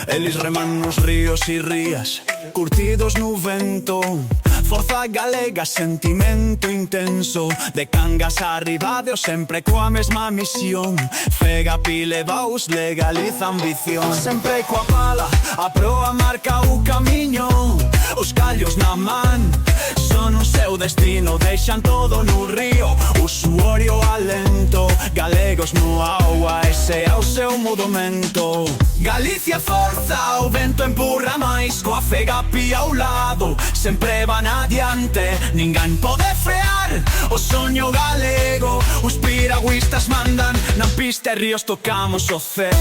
Eles reman nos ríos e rías, curtidos no vento. Forza galega, sentimento intenso. De Cangas a Ribadeo sempre coa mesma misión. Fegapi levaos, legaliza ambición. Sempre coa pala, a proa marca o camiño. Os callos na man son o seu destino. Deixan todo no río, o suor e o alento. Galegos no agua, ese é o seu movimento. Galicia forza, o vento empurra máis. Coa Fegapi ao lado, sempre van adiante. Ninguén pode frear o soño galego. Os piragüistas mandan, na pista e ríos tocamos o ceo.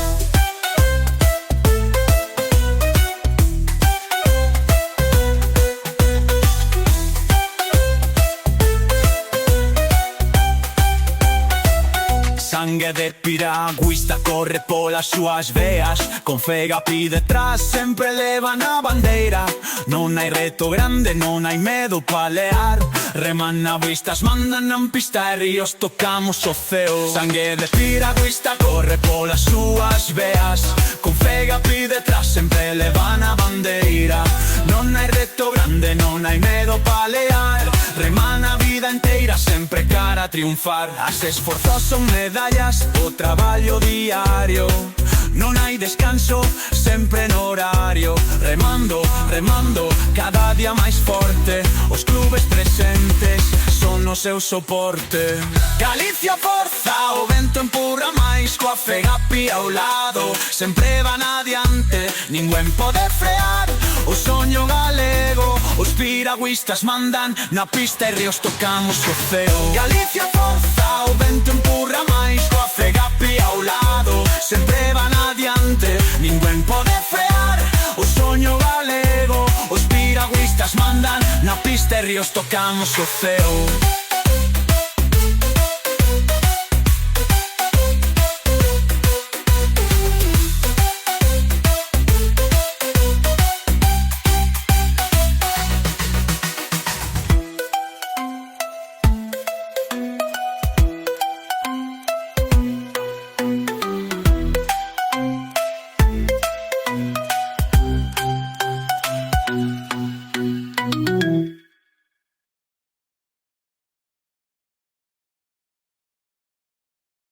Sangue de piragüista corre polas súas veas. Con Fegapi detrás sempre levan a bandeira. Non hai reto grande, non hai medo pa lear. Remanavistas mandan na pista e ríos tocamos o ceo. Sangue de piragüista corre polas súas veas. Con Fegapi detrás sempre levan a bandeira. Non hai reto grande, non hai medo pa lear. Reman a vida inteira sempre cara a triunfar. As esforzos son medallas, o traballo diario. Non hai descanso, sempre no horario. Remando, remando, cada día máis forte. Os clubes presentes son o seu soporte. Galicia forza, o vento empurra máis. Coa Fegapi ao lado, sempre van adiante. Ninguén pode frear o soño galego. Os piragüistas mandan, na pista e ríos tocamos o ceo. Galicia forza, o vento empurra máis. Coa Fegapi ao lado, sempre van adiante. Ninguén pode frear o soño galego. Os piragüistas mandan, na pista e ríos tocamos o ceo.